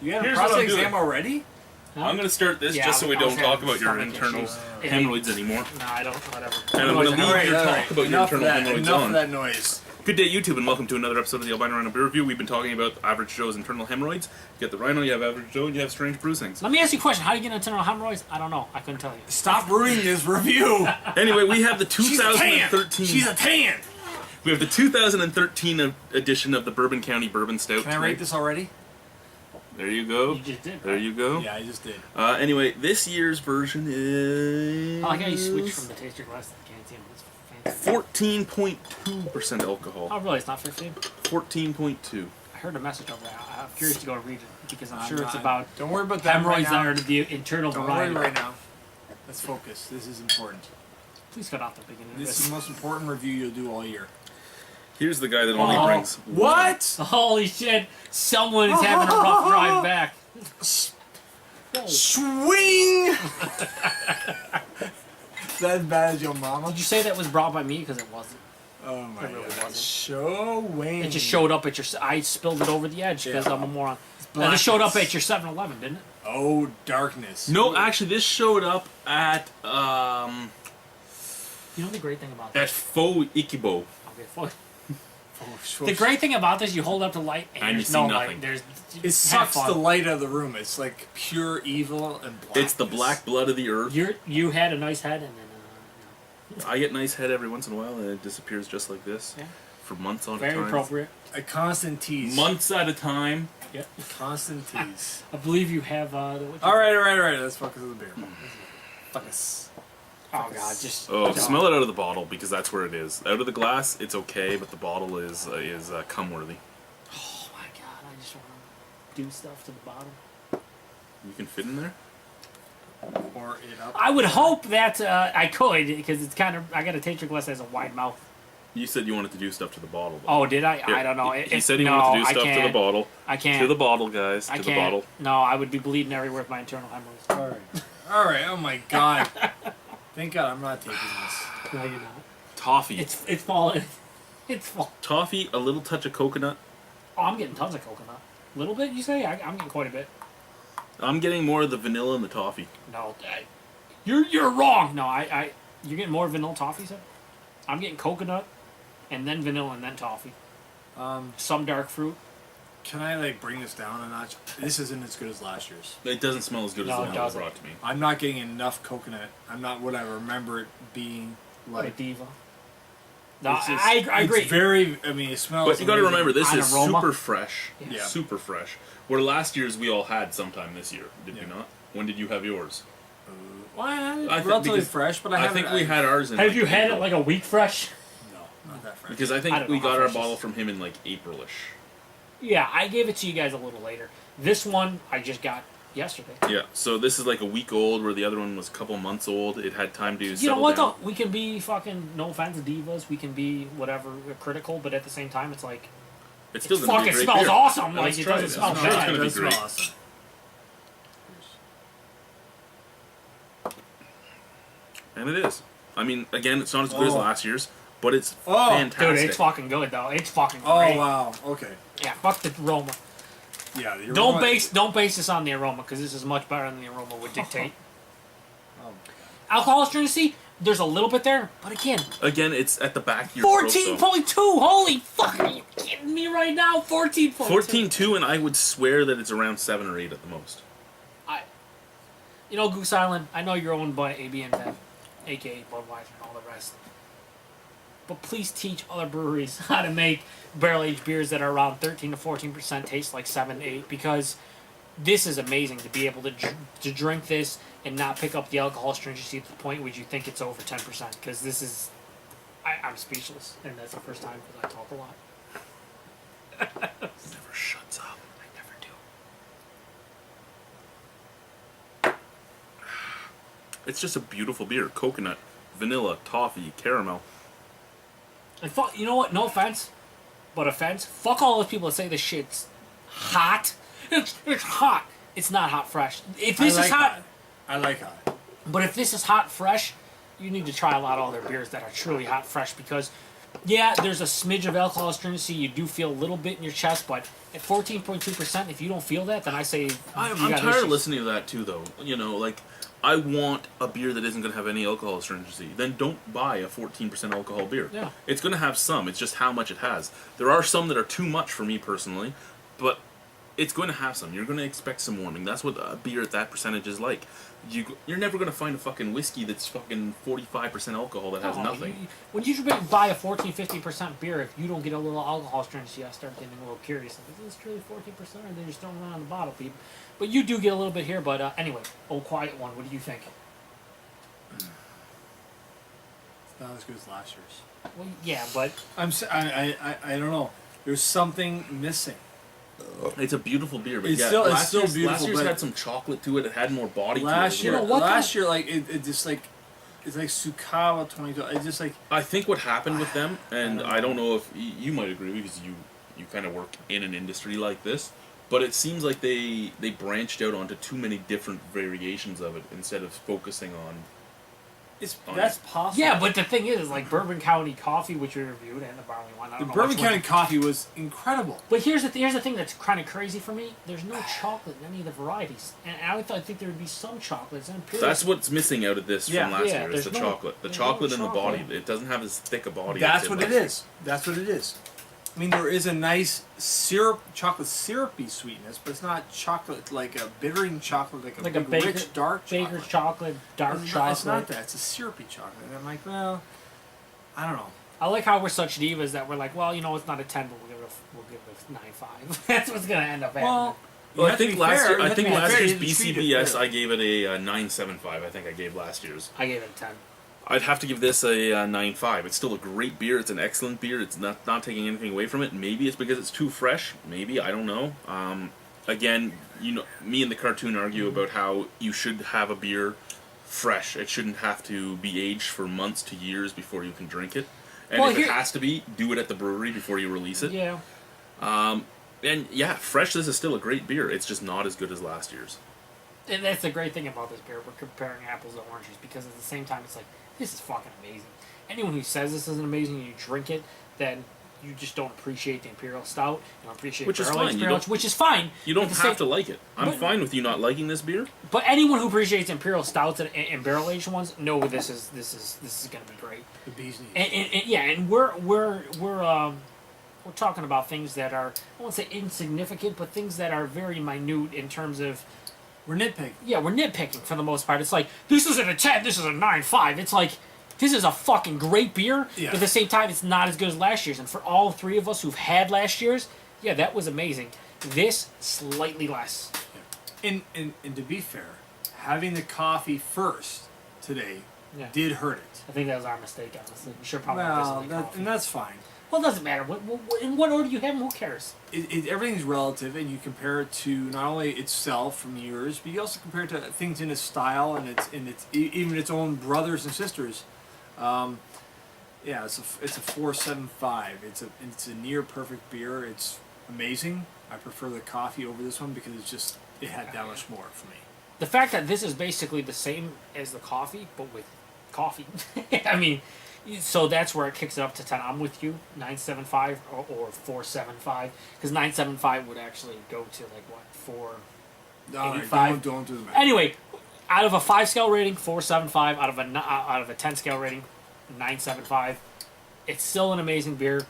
You had a Here's what prostate I'm doing. exam already? I'm going to start this just so we don't talk about your internal hemorrhoids anymore. No, I don't. Whatever. And I'm going to leave your talk about your internal hemorrhoids Enough on. of that noise. Good day, YouTube, and welcome to another episode of the Albino Rhino Beer Review. We've been talking about Average Joe's internal hemorrhoids. You get the Rhino, you have Average Joe, and you have Strange Bruisings. Let me ask you a question. How do you get internal hemorrhoids? I don't know. I couldn't tell you. Stop ruining this review. Anyway, we have the She's a tan. 2013. She's a tan. We have the 2013 edition of the Bourbon County Bourbon Stout. Can I rate this already? There you go. You just did. Right? There you go. Yeah, I just did. Anyway, this year's version is... I like how you switched from the taster glass to the canteen. That's fancy. 14.2% alcohol. Oh, really? It's not 15? 14.2. I heard a message over there. I'm curious to go read it because I'm sure not. it's about Don't worry about that right hemorrhoids that now. are the internal Don't worry variety. right now. Let's focus. This is important. Please cut off the beginning of This is this. the most important review you'll do all year. Here's the guy that only Oh. brings... What? Holy shit! Someone is having a rough drive back. Whoa. Swing! Is that as bad as your mama? Did you say that was brought by me? Because it wasn't. Oh my It really god. wasn't. Showing. It just showed up at your. I spilled it over the edge because Yeah. I'm a moron. And it blackness. showed up at your 7-Eleven, didn't it? Oh, darkness. No, actually, this showed up at, You know the great thing about at this? Faux Ikibo. Okay, fuck. Oh, The great thing about this, you hold up the light and And you there's see no nothing. light. There's It have sucks fun. the light out of the room. It's like pure evil and blackness. It's the black blood of the earth. You had a nice head and then I get nice head every once in a while, and it disappears just like this. Yeah. For months on a very time. appropriate. A constant tease. Months at a time. Yep. Constant tease. I believe you have. Alright. Let's focus on the beer. Focus. Oh god, just. Oh, smell it out of the bottle, because that's where it is. Out of the glass, it's okay, but the bottle is cum-worthy. Oh my god, I just want to do stuff to the bottom. You can fit in there? Pour it up. I would hope that I could, because it's kind of. I got a taster glass that has a wide mouth. You said you wanted to do stuff to the bottle. Though. Oh, did I? Here, I don't know. He said he wanted to do stuff to the bottle. I can't. To the bottle, guys. I To can't. the bottle. No, I would be bleeding everywhere with my internal hemorrhoids. Alright, oh my god. Thank god I'm not taking this. No, you're not. Toffee. It's falling. It's falling. Toffee, a little touch of coconut. Oh, I'm getting tons of coconut. Little bit, you say? I'm getting quite a bit. I'm getting more of the vanilla and the toffee. No, you're wrong. No, you're getting more vanilla toffee, sir? I'm getting coconut, and then vanilla, and then toffee. Some dark fruit. Can I like bring this down a notch? This isn't as good as last year's. It doesn't smell as good No, as the it one that was doesn't. brought to me. I'm not getting enough coconut. I'm not what I remember it being Like a like. diva. No, It's just- I agree. It's very. I mean, it smells. But you got to amazing. remember, this On is aroma. super fresh. Yeah. Super fresh. Where last year's we all had sometime this year, did we Yeah. not? When did you have yours? Well, I think relatively because- fresh, but I I haven't. think we had ours in Have like you had it April. like a week fresh? No, not that fresh. Because I I think don't we know how got our fresh bottle this- from him in like April-ish. Yeah, I gave it to you guys a little later. This one I just got yesterday. Yeah, so this is like a week old, where the other one was a couple months old. It had time to You know settle what down. though? We can be fucking, no offense, divas. We can be whatever critical, but at the same time, it's like It's it still gonna be fucking great smells beer. awesome. Yeah, Like let's it try doesn't it. smell I'm sure it's bad. gonna be It does smell great. awesome. And it is. I mean, again, it's not as good as Oh. last year's, but it's Oh, fantastic. Dude, it's fucking good though. It's fucking Oh great. wow. Okay. Yeah, fuck the aroma. Yeah. The Don't aroma- base this on the aroma because this is much better than the aroma would dictate. Oh, Alcohol astringency, there's a little bit there, but again, Again, it's at the back of your throat, though. 14.2. Holy fuck! Are you kidding me right now? 14.2. 14.2, and I would swear that it's around 7 or 8 at the most. You know, Goose Island, I know you're owned by AB InBev, aka Budweiser and all the rest. But please teach other breweries how to make barrel-aged beers that are around 13 to 14%, taste like 7 to 8, because this is amazing to be able to drink this and not pick up the alcohol stringency to the point where you think it's over 10%, because this is... I'm speechless, and that's the first time because I talk a lot. Never shuts up. I never do. It's just a beautiful beer. Coconut, vanilla, toffee, caramel. And fuck, you know what? No offense, but offense. Fuck all those people that say this shit's hot. It's hot. It's not hot fresh. If this is hot, I like hot. but if this is hot fresh, you need to try a lot of other beers that are truly hot fresh because Yeah, there's a smidge of alcohol astringency. You do feel a little bit in your chest, but at 14.2%, if you don't feel that, then I say I'm you got tired of issues. listening to that too, though. You know, like I want a beer that isn't going to have any alcohol astringency. Then don't buy a 14% alcohol beer. Yeah. It's going to have some. It's just how much it has. There are some that are too much for me personally, but it's going to have some. You're going to expect some warming. That's what a beer at that percentage is like. You're never going to find a fucking whiskey that's fucking 45% alcohol that has No, nothing. When you buy a 14-15% beer, if you don't get a little alcohol astringency, I start getting a little curious. Like, is this really 14%, or they just don't run on the bottle, people? But you do get a little bit here. But anyway, Old Quiet One. What do you think? It's not as good as last year's. Well, yeah, but I don't know. There's something missing. It's a beautiful beer, but It's yeah, still last beautiful, year's but had some chocolate to it. It had more body Last to it. year, You know what, last year, like it just like it's like Sukawa 22. It's just like I think what happened with them, and I I don't don't know if you might agree because you kind of work in an industry like this, but it seems like they branched out onto too many different variations of it instead of focusing on. that's possible. yeah, but the thing is, like Bourbon County Coffee, which we reviewed, and the barley one. I the don't know Bourbon which one. County coffee was incredible. But here's the thing that's kind of crazy for me. There's no chocolate in any of the varieties, and I think there would be some chocolates. And That's what's missing out of this Yeah. from last Yeah, year is there's the no- chocolate. The there's chocolate no in the body. chocolate. It doesn't have as thick a body. That's as what last it year. is. That's what it is. I mean, there is a nice chocolate syrupy sweetness, but it's not chocolate like a bittering chocolate, like a Like a big, baker- rich dark chocolate. Baker's chocolate, dark It's chocolate. not, it's not that. It's a syrupy chocolate. And I'm like, well, I don't know. I like how we're such divas that we're like, well, it's not a 10, but we'll give it a 9.5. That's what's gonna end up happening. Well, Well, you I have to think be last fair. year, You I have to think be last fair. year's You have to treat it BCBS, fair. I gave it a 9.75. I think I gave last year's. I gave it a 10. I'd have to give this a 9.5. It's still a great beer. It's an excellent beer. It's not taking anything away from it. Maybe it's because it's too fresh. Maybe, I don't know. Again, me and the cartoon argue about how you should have a beer fresh. It shouldn't have to be aged for months to years before you can drink it. And Well, if here- it has to be, do it at the brewery before you release it. Yeah. And yeah, fresh, this is still a great beer. It's just not as good as last year's. And that's the great thing about this beer. We're comparing apples to oranges because at the same time, it's like, this is fucking amazing. Anyone who says this isn't amazing and you drink it, then you just don't appreciate the Imperial Stout. You don't appreciate Which is barrel-aged fine. Imperial, which is fine. You don't At the have same- to like it. I'm But- fine with you not liking this beer. But anyone who appreciates Imperial Stouts and barrel-aged ones, know this is going to be great. The bee's knees. And yeah, and we're talking about things that are, I won't say insignificant, but things that are very minute in terms of, We're nitpicking. yeah, we're nitpicking for the most part. It's like, this isn't a 10, this is a 9.5. It's like, this is a fucking great beer, Yeah. but at the same time, it's not as good as last year's. And for all three of us who've had last year's, yeah, that was amazing. This, slightly less. And to be fair, having the coffee first today Yeah. did hurt it. I think that was our mistake, honestly. We should probably have Well, visited coffee. and that's fine. Well, it doesn't matter. In what order you have them, who cares? Everything's relative, and you compare it to not only itself from yours, but you also compare it to things in its style and even its own brothers and sisters. Yeah, it's a 4.75. It's a near perfect beer. It's amazing. I prefer the coffee over this one because it had that much more for me. The fact that this is basically the same as the coffee, but with coffee. I mean, so that's where it kicks it up to 10. I'm with you, 9.75 or 4.75, because 9.75 would actually go to like what, 4. All right, 85. don't do the math. Anyway, out of a 5 scale rating, 4.75. Out of a 10 scale rating, 9.75. It's still an amazing beer.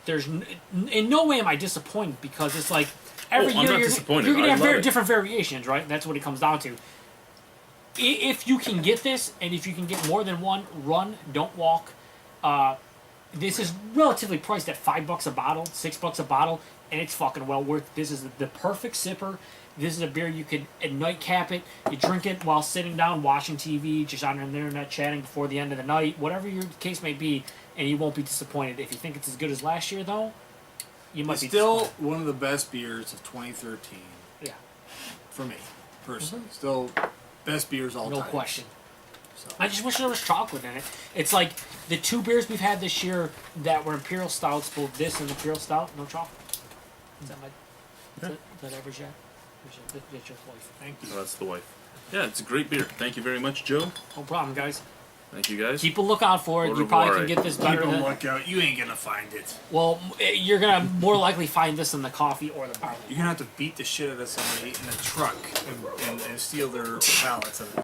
There's in no way am I disappointed because it's like every I'm year not you're disappointed. going to I have love it. different variations, right? That's what it comes down to. If you can get this, and if you can get more than one, run, don't walk. This is relatively priced at $5 a bottle, $6 a bottle, and it's fucking well worth. This is the perfect sipper. This is a beer you could at night cap it. You drink it while sitting down, watching TV, just on the internet, chatting before the end of the night, whatever your case may be, and you won't be disappointed. If you think it's as good as last year, though, you might It's be still disappointed. one of the best beers of 2013 Yeah, for me, personally. Still best beers all no time. question. So. I just wish there was chocolate in it. It's like the 2 beers we've had this year that were Imperial Stouts, both this and Imperial Stout, no chocolate. Is that is that average yet? That's your wife. Thank you. Oh, that's the wife. Yeah, it's a great beer. Thank you very much, Joe. No problem, guys. Thank you, guys. Keep a lookout for it. Au You probably revoir. can get this Keep better a than. lookout. You ain't gonna find it. Well, you're gonna more likely find this in the coffee or the barley. You're gonna have to beat the shit out of somebody in a truck and steal their pallets of it.